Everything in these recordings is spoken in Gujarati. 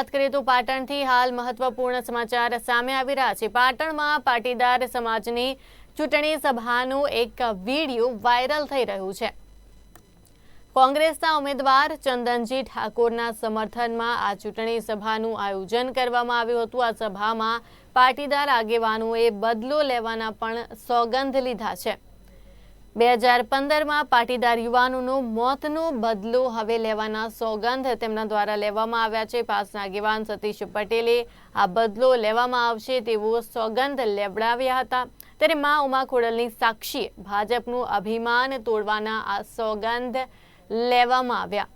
વાત કરીએ તો પાટણથી હાલ મહત્વપૂર્ણ સમાચાર સામે આવી રહ્યા છે। પાટણમાં પાટીદાર સમાજની ચૂંટણી સભાનો એક વિડીયો વાયરલ થઈ રહ્યું છે। કોંગ્રેસના ઉમેદવાર ચંદનજી ઠાકોરના સમર્થનમાં આ ચૂંટણી સભાનું આયોજન કરવામાં આવ્યું હતું। આ સભામાં પાટીદાર આગેવાનોએ બદલો લેવાના પણ સોગંદ લીધા છે। 2015માં પાટીદાર યુવાનોનો મોતનો બદલો હવે લેવાના સોગંદ તેમના દ્વારા લેવામાં આવ્યા છે। પાસના આગેવાન સતીશ પટેલે આ બદલો લેવામાં આવશે તેવો સોગંદ લેવડાવ્યા હતા। ત્યારે માં ઉમા ખોડલની સાક્ષીએ ભાજપનું અભિમાન તોડવાના આ સોગંદ લેવામાં આવ્યા।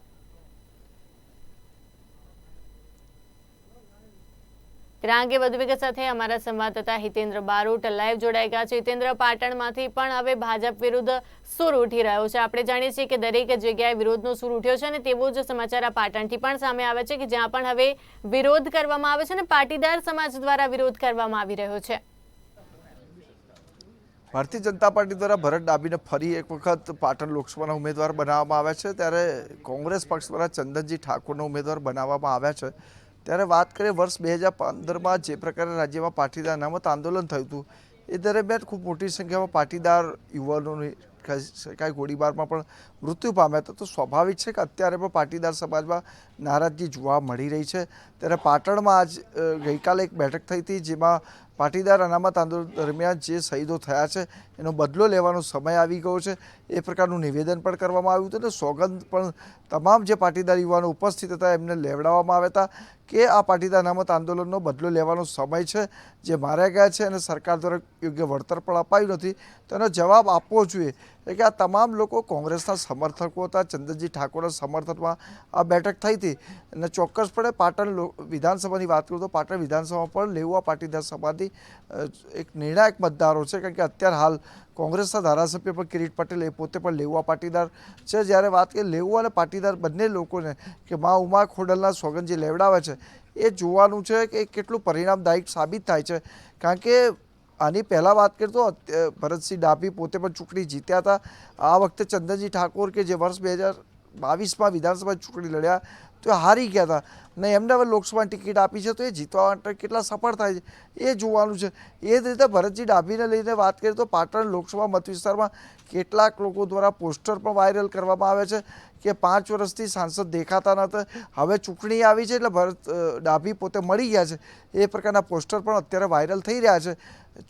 તેના અંગે વધુ વિગત સાથે અમારા સંવાદદાતા હિતેન્દ્ર બારોટ લાઈવ જોડાઈ ગયા છે। હિતેન્દ્ર, પાટણમાંથી પણ હવે ભાજપ વિરુદ્ધ સૂર ઉઠી રહ્યો છે। આપણે જાણીએ છીએ કે દરેક જગ્યાએ વિરોધનો સૂર ઉઠ્યો છે અને તેવો જ સમાચાર આ પાટણથી પણ સામે આવે છે કે જ્યાં પણ હવે વિરોધ કરવામાં આવે છે અને પાટીદાર સમાજ દ્વારા વિરોધ કરવામાં આવી રહ્યો છે। ભારતીય જનતા પાર્ટી દ્વારા ભરત ડાભીને ફરી એક વખત પાટણ લોકસભાના ઉમેદવાર બનાવવામાં આવ્યા છે। ત્યારે કોંગ્રેસ પક્ષ દ્વારા ચંદનજી ઠાકોરનો ઉમેદવાર બનાવવામાં આવ્યા છે। ત્યારે વાત કરીએ વર્ષ 2015માં જે પ્રકારે રાજ્યમાં પાટીદાર અનામત આંદોલન થયું હતું એ દરમિયાન ખૂબ મોટી સંખ્યામાં પાટીદાર યુવાનોની ગોળીબારમાં પણ મૃત્યુ પામ્યા હતા। તો સ્વાભાવિક છે કે અત્યારે પણ પાટીદાર સમાજમાં નારાજગી જોવા મળી રહી છે। ત્યારે પાટણમાં આજ ગઈકાલે એક બેઠક થઈ હતી જેમાં પાટીદાર અનામત આંદોલન દરમિયાન જે શહીદો થયા છે એનો બદલો લેવાનો સમય આવી ગયો છે એ પ્રકારનું નિવેદન પણ કરવામાં આવ્યું હતું અને સોગંદ પણ તમામ જે પાટીદાર યુવાનો ઉપસ્થિત હતા એમને લેવડાવવામાં આવ્યા હતા કે આ પાટીદાર અનામત આંદોલનનો બદલો લેવાનો સમય છે। જે માર્યા ગયા છે અને સરકાર દ્વારા યોગ્ય વળતર પણ અપાયું નથી તેનો જવાબ આપવો જોઈએ। એટલે કે આ તમામ લોકો કોંગ્રેસના સમર્થકો હતા। ચંદનજી ઠાકોરના સમર્થનમાં આ બેઠક થઈ હતી અને ચોક્કસપણે પાટણ વિધાનસભાની વાત કરું તો પાટણ વિધાનસભામાં પણ લેઉવા પાટીદાર સમાજની એક નિર્ણાયક મતદારો છે। કારણ કે અત્યારે હાલ કોંગ્રેસના ધારાસભ્ય પણ કિરીટ પટેલ એ પોતે પણ લેઉવા પાટીદાર છે। જ્યારે વાત કરીએ લેઉવા અને પાટીદાર બંને લોકોને કે માં ઉમા ખોડલના સોગંદ જે લેવડાવે છે એ જોવાનું છે કે કેટલું પરિણામદાયક સાબિત થાય છે। કારણ કે આની પહેલાં વાત કરીએ તો ભરતસિંહ ડાભી પોતે પણ ચૂંટણી જીત્યા હતા। આ વખતે ચંદનજી ઠાકોર કે જે વર્ષ 2022માં વિધાનસભા ચૂંટણી લડ્યા તો એ હારી ગયા હતા ને એમને હવે લોકસભાની ટિકિટ આપી છે તો એ જીતવા માટે કેટલા સફળ થાય છે એ જોવાનું છે। એ જ રીતે ભરતસિંહ ડાભીને લઈને વાત કરીએ તો પાટણ લોકસભા મત વિસ્તારમાં કેટલાક લોકો દ્વારા પોસ્ટર પણ વાયરલ કરવામાં આવે છે કે 5 વર્ષથી સાંસદ દેખાતા નહોતા, હવે ચૂંટણી આવી છે એટલે ભરત ડાભી પોતે મળી ગયા છે એ પ્રકારના પોસ્ટર પણ અત્યારે વાયરલ થઈ રહ્યા છે।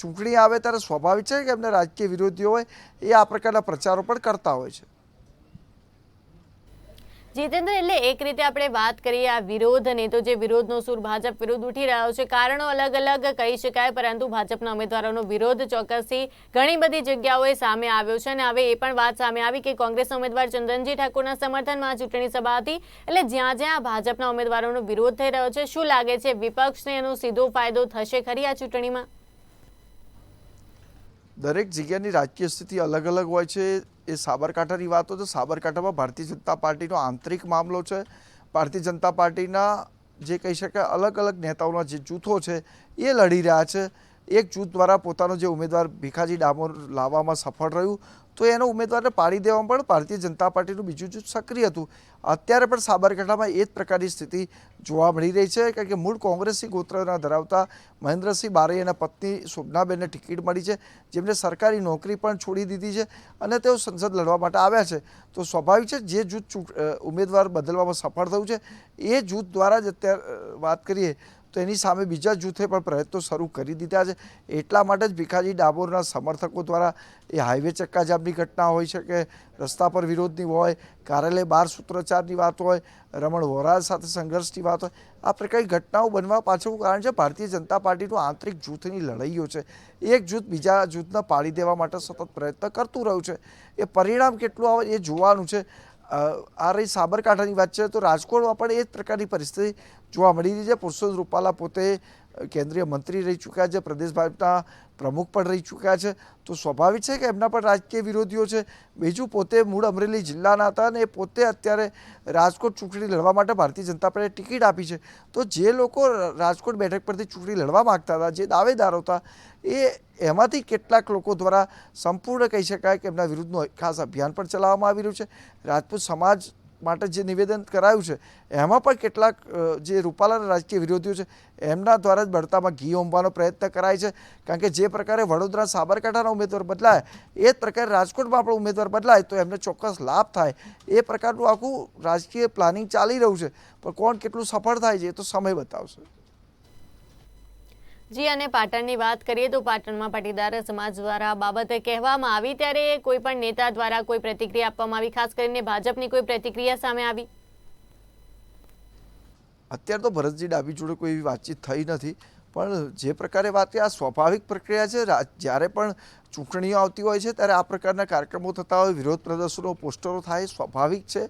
ચૂંટણી આવે ત્યારે સ્વાભાવિક છે કે એમને રાજકીય વિરોધીઓ હોય એ આ પ્રકારના પ્રચારો પણ કરતા હોય છે। જીતેન્દ્ર, એટલે એક રીતે આપણે વાત કરીએ આ વિરોધની તો જે વિરોધનો સૂર ભાજપ વિરુદ્ધ ઉઠી રહ્યો છે, કારણો અલગ અલગ કહી શકાય, પરંતુ ભાજપના ઉમેદવારોનો વિરોધ ચોક્કસથી ઘણી બધી જગ્યાઓએ સામે આવ્યો છે અને હવે એ પણ વાત સામે આવી કે કોંગ્રેસના ઉમેદવાર ચંદનજી ઠાકોરના સમર્થનમાં ચૂંટણી સભા હતી। એટલે જ્યાં જ્યાં ભાજપના ઉમેદવારોનો વિરોધ થઈ રહ્યો છે, શું લાગે છે વિપક્ષને એનો સીધો ફાયદો થશે ખરી આ ચૂંટણીમાં? દરેક જગ્યાની રાજકીય સ્થિતિ અલગ અલગ હોય છે। એ સાબરકાંઠાની વાત હોય તો સાબરકાંઠામાં ભારતીય જનતા પાર્ટીનો આંતરિક મામલો છે। ભારતીય જનતા પાર્ટીના જે કહી શકાય અલગ અલગ નેતાઓના જે જૂથો છે એ લડી રહ્યા છે। એક જૂથ દ્વારા પોતાનો જે ઉમેદવાર ભીખાજી ડામોર લાવવામાં સફળ રહ્યું તો એનો ઉમેદવારને પાડી દેવામાં પણ ભારતીય જનતા પાર્ટીનું બીજું જૂથ સક્રિય હતું। અત્યારે પણ સાબરકાંઠામાં એ જ પ્રકારની સ્થિતિ જોવા મળી રહી છે। કારણ કે મૂળ કોંગ્રેસી ગોત્રના ધરાવતા મહેન્દ્રસિંહ બારૈયાના પત્ની શોભનાબેનને ટિકિટ મળી છે, જેમને સરકારી નોકરી પણ છોડી દીધી છે અને તેઓ સંસદ લડવા માટે આવ્યા છે। તો સ્વાભાવિક છે જે જૂથ ઉમેદવાર બદલવામાં સફળ થયું છે એ જૂથ દ્વારા જ અત્યારે વાત કરીએ તો એની સામે બીજા જૂથે પણ પ્રયત્નો શરૂ કરી દીધા છે। એટલા માટે જ ભીખાજી ડામોરના સમર્થકો દ્વારા એ હાઈવે ચક્કાજામની ઘટના હોય છે કે રસ્તા પર વિરોધની હોય, કાર્યાલય બહાર સૂત્રોચ્ચારની વાત હોય, રમણ વોરા સાથે સંઘર્ષની વાત હોય, આ પ્રકારની ઘટનાઓ બનવા પાછળનું કારણ છે ભારતીય જનતા પાર્ટીનું આંતરિક જૂથની લડાઈઓ છે। એક જૂથ બીજા જૂથને પાડી દેવા માટે સતત પ્રયત્ન કરતું રહ્યું છે। એ પરિણામ કેટલું આવે એ જોવાનું છે। આ રહી સાબરકાંઠાની વાત છે તો રાજકોટમાં પણ એ જ પ્રકારની પરિસ્થિતિ જોવા મળી રહી છે। પુરુષોત્તમ રૂપાલા પોતે કેન્દ્રીય મંત્રી રહી ચૂક્યા છે, પ્રદેશ ભાજપના પ્રમુખ પણ રહી ચૂક્યા છે। તો સ્વાભાવિક છે કે એમના પણ રાજકીય વિરોધીઓ છે। બીજું પોતે મૂળ અમરેલી જિલ્લાના હતા અને એ પોતે અત્યારે રાજકોટ ચૂંટણી લડવા માટે ભારતીય જનતા પાર્ટીએ ટિકિટ આપી છે। તો જે લોકો રાજકોટ બેઠક પરથી ચૂંટણી લડવા માગતા હતા, જે દાવેદારો હતા, એમાંથી કેટલાક લોકો દ્વારા સંપૂર્ણ કહી શકાય કે એમના વિરુદ્ધનું ખાસ અભિયાન પણ ચલાવવામાં આવી રહ્યું છે। રાજપૂત સમાજ માટે જે નિવેદન કરાયું છે એમાં પણ કેટલાક જે રૂપાલાના રાજકીય વિરોધીઓ છે એમના દ્વારા જ બળતામાં ઘી હોમવાનો પ્રયત્ન કરાય છે. કારણ કે જે પ્રકારે વડોદરા સાબરકાંઠાના ઉમેદવાર બદલાય એ જ પ્રકારે રાજકોટમાં પણ ઉમેદવાર બદલાય તો એમને ચોક્કસ લાભ થાય એ પ્રકારનું આખું રાજકીય પ્લાનિંગ ચાલી રહ્યું છે. પણ કોણ કેટલું સફળ થાય છે એ તો સમય બતાવશે. જી, અને પાટણની વાત કરીએ તો પાટણમાં પાટીદાર સમાજ દ્વારા આ બાબતે કહેવામાં આવી ત્યારે કોઈ પણ નેતા દ્વારા કોઈ પ્રતિક્રિયા આપવામાં આવી, ખાસ કરીને ભાજપની કોઈ પ્રતિક્રિયા સામે આવી? અત્યારે તો ભરતજી ડાભી જોડે કોઈ એવી વાતચીત થઈ નથી. પણ જે પ્રકારે વાત આ સ્વાભાવિક પ્રક્રિયા છે. જ્યારે પણ ચૂંટણીઓ આવતી હોય છે ત્યારે આ પ્રકારના કાર્યક્રમો થતા હોય, વિરોધ પ્રદર્શનો, પોસ્ટરો થાય, સ્વાભાવિક છે.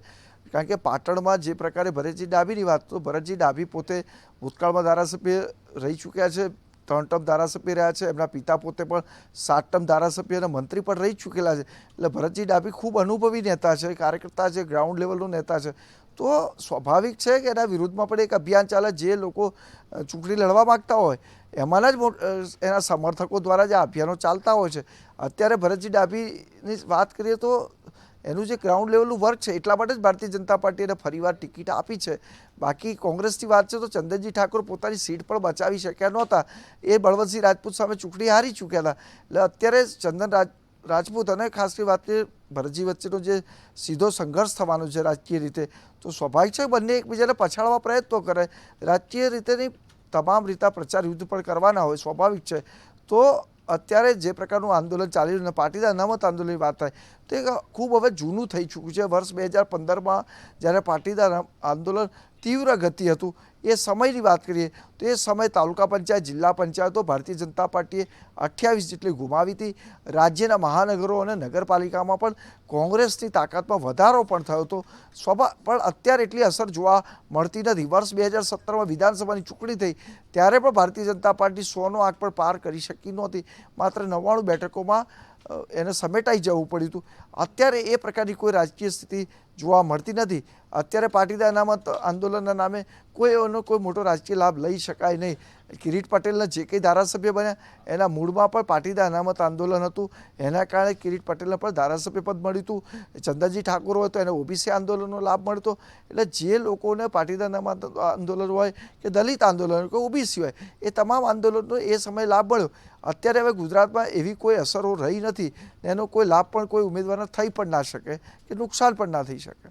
કારણ કે પાટણમાં જે પ્રકારે ભરતજી ડાભીની વાત, તો ભરતજી ડાભી પોતે ભૂતકાળમાં ધારાસભ્ય રહી ચૂક્યા છે, 3 ટર્મ ધારાસભ્ય રહ્યા છે. એમના પિતા પોતે પણ 7 ટર્મ ધારાસભ્ય અને મંત્રી પણ રહી ચૂકેલા છે. એટલે ભરતજી ડાભી ખૂબ અનુભવી નેતા છે, કાર્યકર્તા છે, ગ્રાઉન્ડ લેવલનો નેતા છે. તો સ્વાભાવિક છે કે એના વિરુદ્ધમાં પણ એક અભિયાન ચાલે. જે લોકો ચૂંટણી લડવા માગતા હોય એમાંના જ એના સમર્થકો દ્વારા જે અભિયાનો ચાલતા હોય છે. અત્યારે ભરતજી ડાભીની વાત કરીએ તો એનું જે ગ્રાઉન્ડ લેવલનું વર્ક છે એટલા માટે જ ભારતીય જનતા પાર્ટીએ એને ફરીવાર ટિકિટ આપી છે. બાકી કોંગ્રેસની વાત છે તો ચંદનજી ઠાકોર પોતાની સીટ પણ બચાવી શક્યા નહોતા. એ બળવંતસિંહ રાજપૂત સામે ચૂંટણી હારી ચૂક્યા હતા. એટલે અત્યારે રાજપૂત અને ખાસ કરી વાત કરીએ ભરતજી વચ્ચેનો જે સીધો સંઘર્ષ થવાનો છે રાજકીય રીતે, તો સ્વાભાવિક છે બંને એકબીજાને પછાડવા પ્રયત્નો કરે. રાજકીય રીતેની તમામ રીતે પ્રચાર યુદ્ધ પણ કરવાના હોય, સ્વાભાવિક છે. તો અત્યારે જે પ્રકારનું આંદોલન ચાલી રહ્યું, પાટીદાર અનામત આંદોલનની વાત થાય તો એ ખૂબ હવે જૂનું થઈ ચૂક્યું છે. વર્ષ 2015માં જ્યારે પાટીદાર આંદોલન તીવ્ર ગતિ હતું એ સમયની વાત કરીએ તો એ સમય તાલુકા પંચાયત, જિલ્લા પંચાયતો ભારતીય જનતા પાર્ટીએ 28 જેટલી ગુમાવી હતી. રાજ્યના મહાનગરો અને નગરપાલિકામાં પણ કોંગ્રેસની તાકાતમાં વધારો પણ થયો હતો. પણ અત્યારે એટલી અસર જોવા મળતી નથી. વર્ષ 2017માં વિધાનસભાની ચૂંટણી થઈ ત્યારે પણ ભારતીય જનતા પાર્ટી 100નો આંક પણ પાર કરી શકી નહોતી. માત્ર 99 બેઠકોમાં એને સમેટાઈ જવું પડ્યું હતું. અત્યારે એ પ્રકારની કોઈ રાજકીય સ્થિતિ જોવા મળતી નથી. અત્યારે પાટીદાર અનામત આંદોલનના નામે કોઈ મોટો રાજકીય લાભ લઈ શકાય નહીં. કિરીટ પટેલના જે કંઈ ધારાસભ્ય બન્યા એના મૂળમાં પણ પાટીદાર અનામત આંદોલન હતું. એના કારણે કિરીટ પટેલને પણ ધારાસભ્ય પદ મળ્યું હતું. ચંદનજી ઠાકોર હોય તો એને ઓબીસી આંદોલનનો લાભ મળતો. એટલે જે લોકોને પાટીદાર અનામત આંદોલન હોય કે દલિત આંદોલન હોય કે ઓબીસી હોય એ તમામ આંદોલનનો એ સમયે લાભ મળ્યો. અત્યારે હવે ગુજરાતમાં એવી કોઈ અસરો રહી નથી. એનો કોઈ લાભ પણ કોઈ ઉમેદવારને થઈ પણ ના શકે કે નુકસાન પણ ના થઈ શકે.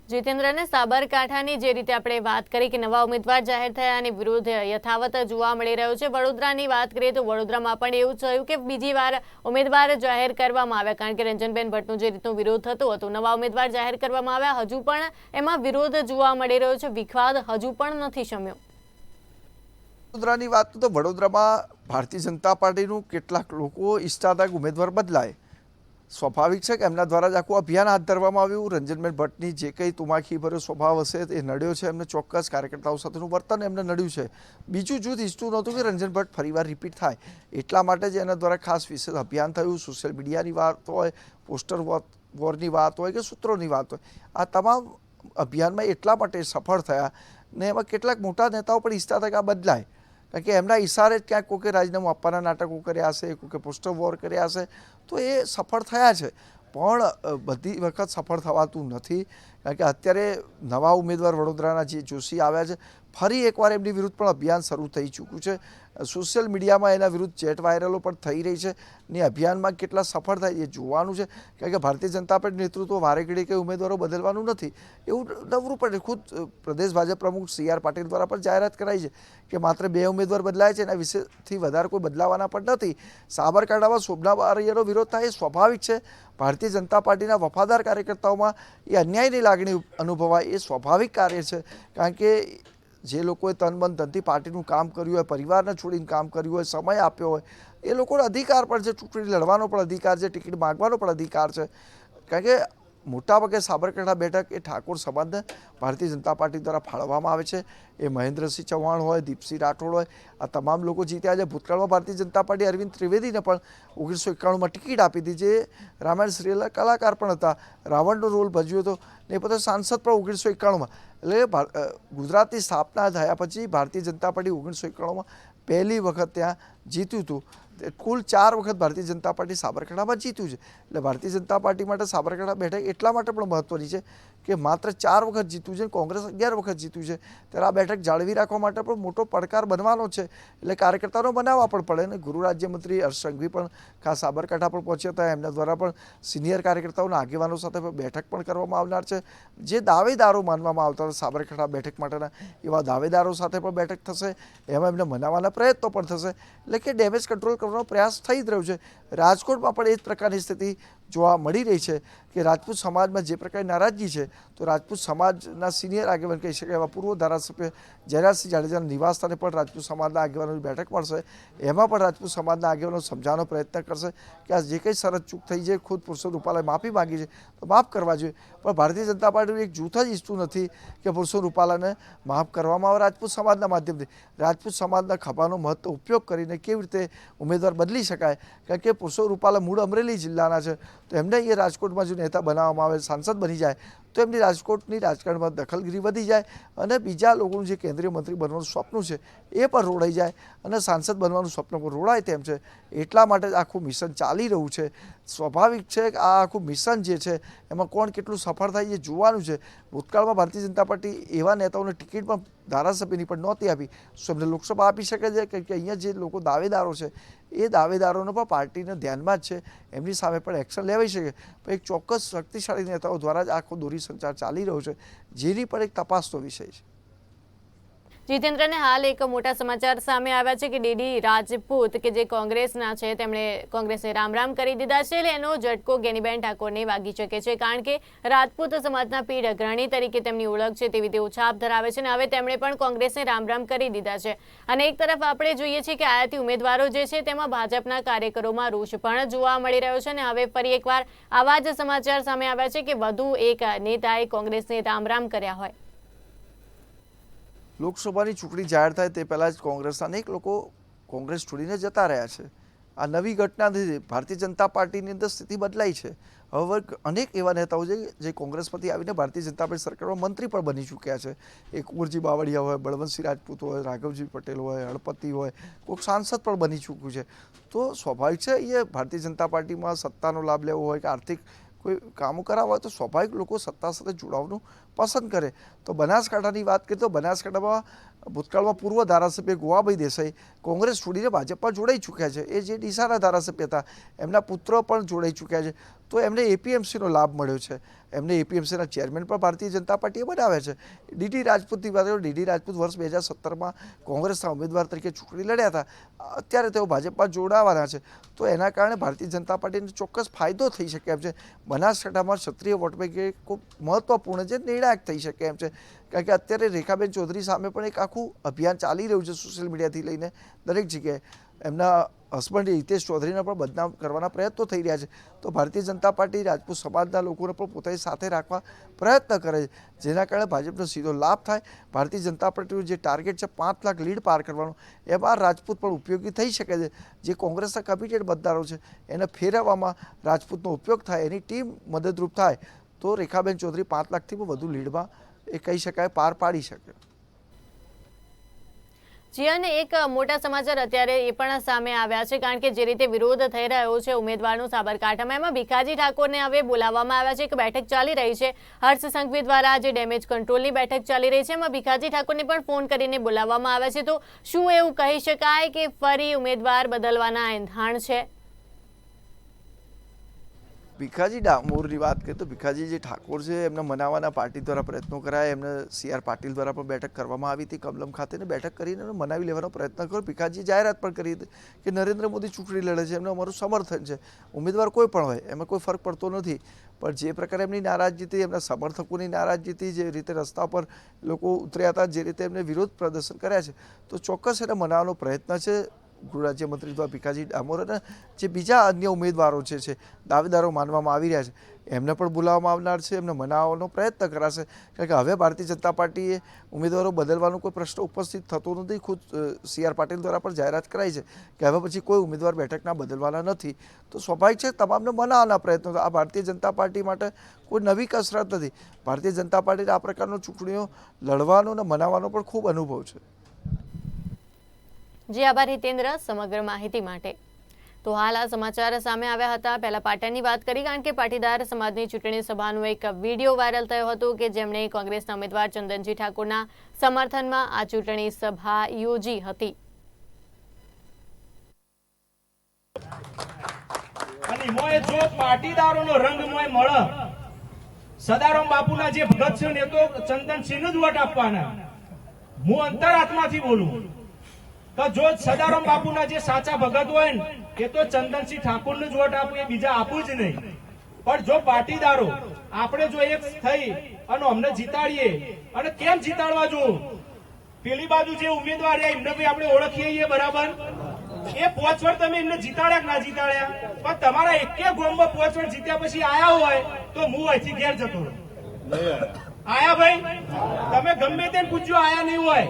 જીતેન્દ્રને સાબરકાંઠાની જે રીતે આપણે વાત કરી કે નવા ઉમેદવાર જાહેર થયા અને વિરોધ યથાવત જોવા મળી રહ્યો છે. વડોદરાની વાત કરીએ તો વડોદરામાં પણ એવું થયું કે બીજી વાર ઉમેદવાર જાહેર કરવામાં આવ્યા. કારણ કે રંજનબેન ભટ્ટનો જે રીતનો વિરોધ થતો હતો, નવા ઉમેદવાર જાહેર કરવામાં આવ્યા. હજુ પણ એમાં વિરોધ જોવા મળી રહ્યો છે. વિખવાદ હજુ પણ નથી શમ્યો. વડોદરાની વાત તો વડોદરામાં ભારતીય જનતા પાર્ટીનું કેટલાક લોકો ઈચ્છતા હતા કે ઉમેદવાર બદલાય. સ્વાભાવિક છે કે એમના દ્વારા જ આખું અભિયાન હાથ ધરવામાં આવ્યું. રંજનબેન ભટ્ટની જે કંઈ તુમાખી ભર્યો સ્વભાવ હશે એ નડ્યો છે એમને. ચોક્કસ કાર્યકર્તાઓ સાથેનું વર્તન એમને નડ્યું છે. બીજું જૂથ ઈચ્છતું નહોતું કે રંજન ભટ્ટ ફરીવાર રિપીટ થાય. એટલા માટે જ એના દ્વારા ખાસ વિશેષ અભિયાન થયું. સોશિયલ મીડિયાની વાત હોય, પોસ્ટર વોરની વાત હોય કે સૂત્રોની વાત હોય, આ તમામ અભિયાનમાં એટલા માટે સફળ થયા. ને એમાં કેટલાક મોટા નેતાઓ પણ ઈચ્છતા હતા કે આ બદલાય. કારણ કે એમના ઇશારે જ ક્યાંક કોઈ રાજીનામું આપવાના નાટકો કર્યા હશે, કોઈ પોસ્ટર વોર કર્યા હશે, તો એ સફળ થયા છે. પણ બધી વખત સફળ થવાતું નથી. કારણ કે અત્યારે નવા ઉમેદવાર વડોદરાના જે જોશી આવ્યા છે, ફરી એકવાર એમની વિરુદ્ધ પણ અભિયાન શરૂ થઈ ચૂક્યું છે. સોશિયલ મીડિયામાં એના વિરુદ્ધ ચેટ વાયરલો પણ થઈ રહી છે. ને અભિયાનમાં કેટલા સફળ થાય એ જોવાનું છે. કારણ કે ભારતીય જનતા પાર્ટી નેતૃત્વ વારે ઘડી કંઈ ઉમેદવારો બદલવાનું નથી એવું નવરું પડે. ખુદ પ્રદેશ ભાજપ પ્રમુખ CR પાટીલ દ્વારા પણ જાહેરાત કરાઈ છે કે માત્ર 2 ઉમેદવાર બદલાય છે, એના વિશેથી વધારે કોઈ બદલાવાના પણ નથી. સાબરકાંઠામાં શોભના બારૈયાનો વિરોધ થાય એ સ્વાભાવિક છે. ભારતીય જનતા પાર્ટીના વફાદાર કાર્યકર્તાઓમાં એ અન્યાયની લાગણી અનુભવાય એ સ્વાભાવિક કાર્ય છે. કારણ કે જે લોકોએ તન મન ધનથી પાર્ટીનું કામ કર્યું હોય, પરિવારને છોડીને કામ કર્યું હોય, સમય આપ્યો હોય, એ લોકોનો અધિકાર પણ છે. ચૂંટણી લડવાનો પણ અધિકાર છે, ટિકિટ માગવાનો પણ અધિકાર છે. કારણ કે મોટાભાગે સાબરકાંઠા બેઠક એ ઠાકોર સમાજને ભારતીય જનતા પાર્ટી દ્વારા ફાળવવામાં આવે છે. એ મહેન્દ્રસિંહ ચૌહાણ હોય, દીપસિંહ રાઠોડ હોય, આ તમામ લોકો જીત્યા છે. ભૂતકાળમાં ભારતીય જનતા પાર્ટી અરવિંદ ત્રિવેદીને પણ 1991માં ટિકિટ આપી હતી, જે રામાયણ સિરિયલના કલાકાર પણ હતા. રાવણનો રોલ ભજવ્યો હતો ને એ પોતે સાંસદ પણ 1991માં. એટલે ગુજરાતની સ્થાપના થયા પછી ભારતીય જનતા પાર્ટી 1991માં પહેલી વખત ત્યાં જીત્યું હતું. કુલ 4 વખત ભારતીય જનતા પાર્ટી સાબરકાંઠામાં જીત્યું છે. એટલે ભારતીય જનતા પાર્ટી માટે સાબરકાંઠા બેઠક એટલા માટે પણ મહત્વની છે કે માત્ર 4 વખત જીત્યું છે, કોંગ્રેસ 11 વખત જીત્યું છે. ત્યારે આ બેઠક જાળવી રાખવા માટે પણ મોટો પડકાર બનવાનો છે. એટલે કાર્યકર્તાઓને બનાવવા પણ પડે ને. ગૃહ રાજ્યમંત્રી હર્ષ સંઘવી પણ ખાસ સાબરકાંઠા પર પહોંચ્યા હતા. એમના દ્વારા પણ સિનિયર કાર્યકર્તાઓના આગેવાનો સાથે પણ બેઠક પણ કરવામાં આવનાર છે. જે દાવેદારો માનવામાં આવતા હતા સાબરકાંઠા બેઠક માટેના, એવા દાવેદારો સાથે પણ બેઠક થશે. એમાં એમને મનાવવાના પ્રયત્નો પણ થશે. એટલે કે ડેમેજ કંટ્રોલ કરવાનો પ્રયાસ થઈ જ રહ્યો છે. રાજકોટમાં પણ એ જ પ્રકારની સ્થિતિ જોવા મળી રહી છે કે રાજપૂત સમાજમાં જે પ્રકારની નારાજગી છે, તો રાજપૂત સમાજના સિનિયર આગેવાન કહી શકાય એવા પૂર્વ ધારાસભ્ય જયરાજસિંહ જાડેજાના નિવાસસ્થાને પણ રાજપૂત સમાજના આગેવાનોની બેઠક મળશે. એમાં પણ રાજપૂત સમાજના આગેવાનો સમજાવવાનો પ્રયત્ન કરશે કે આ જે કંઈ શરત ચૂક થઈ છે, ખુદ પુરુષોત્તમ રૂપાલાએ માફી માંગી છે તો માફ કરવા જોઈએ. પણ ભારતીય જનતા પાર્ટીનું એક જૂથ જ ઈચ્છતું નથી કે પુરુષોત્તમ રૂપાલાને માફ કરવામાં આવે રાજપૂત સમાજના માધ્યમથી. રાજપૂત સમાજના ખભાનો મહત્વ ઉપયોગ કરીને કેવી રીતે ઉમેદવાર બદલી શકાય, કારણ કે પુરુષોત્તમ રૂપાલા મૂળ અમરેલી જિલ્લાના છે. તો એમને અહીંયા રાજકોટમાં જો નેતા બનાવવામાં આવે, સાંસદ બની જાય, તો એમની રાજકોટની રાજકારણમાં દખલગીરી વધી જાય અને બીજા લોકોનું જે કેન્દ્રીય મંત્રી બનવાનું સ્વપ્ન છે એ પણ રોડાઈ જાય અને સાંસદ બનવાનું સ્વપ્ન પણ રોડાય તેમ છે. એટલા માટે જ આખું મિશન ચાલી રહ્યું છે. સ્વાભાવિક છે કે આ આખું મિશન જે છે એમાં કોણ કેટલું સફળ થાય એ જોવાનું છે. ભૂતકાળમાં ભારતીય જનતા પાર્ટી એવા નેતાઓને ટિકિટ પણ ધારાસભ્યની પણ નહોતી આપી. શું એમને લોકસભા આપી શકે છે? કારણ કે અહીંયા જે લોકો દાવેદારો છે એ દાવેદારોને પણ પાર્ટીને ધ્યાનમાં જ છે. એમની સામે પણ એક્શન લેવાઈ શકે. પણ એક ચોક્કસ શક્તિશાળી નેતાઓ દ્વારા જ આખો દોરી સંચાર ચાલી રહ્યો છે, જેની પણ એક તપાસનો વિષય છે. જીતેન્દ્રને હાલ એક મોટા સમાચાર સામે આવ્યા છે કે ડીડી રાજપૂત કે જે કોંગ્રેસના છે તેમણે કોંગ્રેસને રામ રામ કરી દીધા છે. એટલે એનો ઝટકો ગેનીબેન ઠાકોરને વાગી શકે છે, કારણ કે રાજપૂત સમાજના પીઢ અગ્રણી તરીકે તેમની ઓળખ છે, તેવી તેઓ છાપ ધરાવે છે અને હવે તેમણે પણ કોંગ્રેસને રામ રામ કરી દીધા છે. અને એક તરફ આપણે જોઈએ છીએ કે આયાતી ઉમેદવારો જે છે તેમાં ભાજપના કાર્યકરોમાં રોષ પણ જોવા મળી રહ્યો છે. અને હવે ફરી એકવાર આવા જ સમાચાર સામે આવ્યા છે કે વધુ એક નેતાએ કોંગ્રેસને રામ રામ કર્યા હોય. લોકસભાની ચૂંટણી જાહેર થાય તે પહેલાં જ કોંગ્રેસના અનેક લોકો કોંગ્રેસ છોડીને જતા રહ્યા છે. આ નવી ઘટના નથી. ભારતીય જનતા પાર્ટીની અંદર સ્થિતિ બદલાઈ છે. હવે અનેક એવા નેતાઓ છે જે કોંગ્રેસમાંથી આવીને ભારતીય જનતા પાર્ટી સરકારમાં મંત્રી પણ બની ચૂક્યા છે. એ કુંવરજી બાવળિયા હોય, બળવંતસિંહ રાજપૂત હોય, રાઘવજી પટેલ હોય, હળપતિ હોય, કોઈક સાંસદ પણ બની ચૂક્યું છે. તો સ્વાભાવિક છે એ ભારતીય જનતા પાર્ટીમાં સત્તાનો લાભ લેવો હોય કે આર્થિક કોઈ કામો કરાવવા હોય તો સ્વાભાવિક લોકો સત્તા સાથે જોડાવાનું પસંદ કરે. તો બનાસકાંઠાની વાત કરીએ તો બનાસકાંઠામાં ભૂતકાળમાં પૂર્વ ધારાસભ્ય ગોવાભાઈ દેસાઈ કોંગ્રેસ છોડીને ભાજપમાં જોડાઈ ચૂક્યા છે. એ જે ડીસાના ધારાસભ્ય હતા એમના પુત્ર પણ જોડાઈ ચૂક્યા છે. તો એમને એપીએમસીનો લાભ મળ્યો છે. એમને એપીએમસીના ચેરમેન પણ ભારતીય જનતા પાર્ટીએ બનાવ્યા છે. ડીડી રાજપૂતની વાત કરીએ, ડીડી રાજપૂત વર્ષ 2017માં કોંગ્રેસના ઉમેદવાર તરીકે ચૂંટણી લડ્યા હતા. અત્યારે તેઓ ભાજપમાં જોડાવાના છે. તો એના કારણે ભારતીય જનતા પાર્ટીને ચોક્કસ ફાયદો થઈ શકે એમ છે. બનાસકાંઠામાં ક્ષત્રિય વોટ પૈકી ખૂબ મહત્વપૂર્ણ છે, નિર્ણાયક થઈ શકે એમ છે. કારણ કે અત્યારે રેખાબેન ચૌધરી સામે પણ એક આખું અભિયાન ચાલી રહ્યું છે સોશિયલ મીડિયાથી લઈને દરેક જગ્યાએ. એમના હસબન્ડ હિતેશ ચૌધરીને પણ બદનામ કરવાના પ્રયત્નો થઈ રહ્યા છે. તો ભારતીય જનતા પાર્ટી રાજપૂત સમાજના લોકોને પણ પોતાની સાથે રાખવા પ્રયત્ન કરે છે, જેના કારણે ભાજપનો સીધો લાભ થાય. ભારતીય જનતા પાર્ટીનું જે ટાર્ગેટ છે 5 લાખ લીડ પાર કરવાનું, એમાં રાજપૂત પણ ઉપયોગી થઈ શકે છે. જે કોંગ્રેસના કમિટેડ મતદારો છે એને ફેરવવામાં રાજપૂતનો ઉપયોગ થાય, એની ટીમ મદદરૂપ થાય તો રેખાબેન ચૌધરી 5 લાખથી પણ વધુ લીડમાં એ કહી શકાય પાર પાડી શકે. જી, અને એક મોટા સમાચાર અત્યારે એ પણ સામે આવ્યા છે, કારણ કે જે રીતે વિરોધ થઈ રહ્યો છે ઉમેદવારનો સાબરકાંઠામાં, એમાં ભીખાજી ઠાકોરને હવે બોલાવવામાં આવ્યા છે. એક બેઠક ચાલી રહી છે હર્ષ સંઘવી દ્વારા, જે ડેમેજ કંટ્રોલની બેઠક ચાલી રહી છે, એમાં ભીખાજી ઠાકોરને પણ ફોન કરીને બોલાવવામાં આવ્યા છે. તો શું એવું કહી શકાય કે ફરી ઉમેદવાર બદલવાના એંધાણ છે? ભીખાજી ડામોરની વાત કરીએ તો ભીખાજી જે ઠાકોર છે એમને મનાવવાના પાર્ટી દ્વારા પ્રયત્નો કરાયા. એમને CR પાટીલ દ્વારા પણ બેઠક કરવામાં આવી હતી કમલમ ખાતે. બેઠક કરીને એમને મનાવી લેવાનો પ્રયત્ન કર્યો. ભીખાજીએ જાહેરાત પણ કરી હતી કે નરેન્દ્ર મોદી ચૂંટણી લડે છે, એમને અમારું સમર્થન છે. ઉમેદવાર કોઈ પણ હોય એમાં કોઈ ફરક પડતો નથી. પણ જે પ્રકારે એમની નારાજગી હતી, એમના સમર્થકોની નારાજગી હતી, જે રીતે રસ્તા પર લોકો ઉતર્યા હતા, જે રીતે એમને વિરોધ પ્રદર્શન કર્યા છે, તો ચોક્કસ એને મનાવવાનો પ્રયત્ન છે ગૃહ રાજ્યમંત્રી દ્વારા ભીખાજી ડામોર અને જે બીજા અન્ય ઉમેદવારો છે દાવેદારો માનવામાં આવી રહ્યા છે, એમને પણ બોલાવવામાં આવનાર છે. એમને મનાવવાનો પ્રયત્ન કરાશે. કારણ કે હવે ભારતીય જનતા પાર્ટીએ ઉમેદવારો બદલવાનો કોઈ પ્રશ્ન ઉપસ્થિત થતો નથી. ખુદ CR પાટીલ દ્વારા પણ જાહેરાત કરાઈ છે કે હવે પછી કોઈ ઉમેદવાર બેઠકના બદલવાના નથી. તો સ્વાભાવિક છે તમામને મનાવવાના પ્રયત્નો. આ ભારતીય જનતા પાર્ટી માટે કોઈ નવી કસરત નથી. ભારતીય જનતા પાર્ટીને આ પ્રકારનો ચૂંટણીઓ લડવાનો અને મનાવવાનો પણ ખૂબ અનુભવ છે. જી આભાર હિતેન્દ્ર સમગ્ર માહિતી માટે. તો હાલ આ સમાચાર સામે આવ્યા હતા. પહેલા પાટણની વાત કરી, કારણ કે પાટીદાર સમાજની ચૂંટણી સભાનો એક વિડીયો વાયરલ થયો હતો કે જેમણે કોંગ્રેસના ઉમેદવાર ચંદનજી ઠાકોરના સમર્થનમાં આ ચૂંટણી સભા યોજી હતી. અને મોય જો પાટીદારોનો રંગ મોય મળે, સદારામ બાપુના જે ભગત છે ને તો ચંદનસિંહ જ વોટ આપવાના. હું અંતરાત્માથી બોલું તો જો સદારામ બાપુના જે સાચા ભગત હોય ને એ તો ચંદનસિંહ ઠાકોરને જ વોટ આપવું, એ બીજા આપવું જ નહીં. પણ જો પાટીદારો આપણે જો એક થઈ અને અમને જીતાડીએ, અને કેમ જીતાડવા જો પેલી બાજુ જે ઉમેદવાર એમને ભાઈ આપણે ઓળખીએ બરાબર, એ 5 વર્ષ તમે એમને જીતાડ્યા કે ના જીતાડ્યા, પણ તમારા એકે ગોમમાં 5 વર્ષ જીત્યા પછી આયા હોય તો હું અહીંથી ઘેર જતો રહું. આયા ભાઈ, તમે ગમે તેને પૂછજો, આયા નહીં હોય.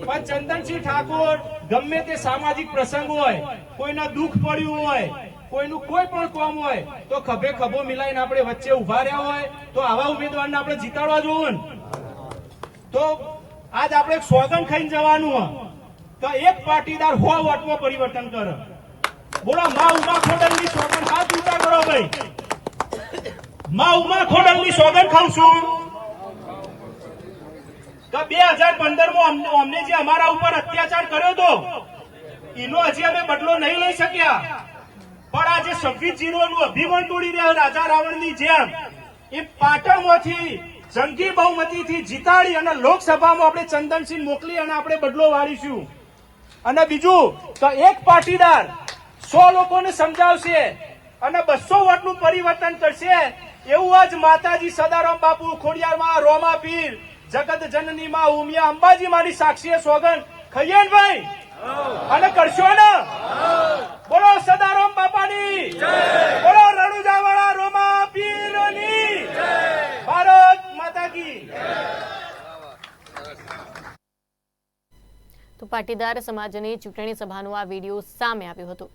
પણ ચંદનસિંહ ઠાકોર ગમે તે સામાજિક પ્રસંગ હોય, કોઈના દુઃખ પડ્યું હોય, કોઈનું કોઈ પણ કામ હોય તો ખભે ખભો મિલાઈને આપણે વચ્ચે ઉભા રહ્યા હોય તો આવા ઉમેદવારને આપણે જીતાડવા જોવું ને. તો આજ આપણે સોગન ખાઈને જવાનું હોય તો એક પાટીદાર 100 વોટમાં પરિવર્તન કરે. બોલો મા ઉમા ખોડલની સોગન હાથ ઊંચા કરો ભાઈ. મા ઉમા ખોડલની સોગન ખાઉં છું કે 2015માં અમને જે અમારા ઉપર અત્યાચાર કર્યો હતો એનો હજી અમે બદલો નહીં લઈ શક્યા. પણ આજે 26 અભિમાન તોડી રહ્યા રાજા રાવણની જેમ એ પાટણમાંથી જંગી બહુમતીથી જીતાડી અને લોકસભામાં આપણે ચંદનસિંહ મોકલી અને આપણે બદલો વાળીશું. અને બીજું તો એક પાટીદાર 100 લોકોને સમજાવશે અને 200 વોટનું પરિવર્તન કરશે. એવું આજ માતાજી સદારામ બાપુ, ખોડિયારમાં રોમા પીર, જગત જનની માં ઉમિયા અંબાજી મારી સાક્ષીએ સોગન ખાઈએ ને ભાઈ, અને કરશો ને. બોલો સદારામ બાપાની જય, બોલો રણુજાવાળા રોમા પીરની જય, ભારત માતા કી. તો પાટીદાર સમાજની ચૂંટણી સભાનો આ વિડીયો સામે આવ્યો હતો.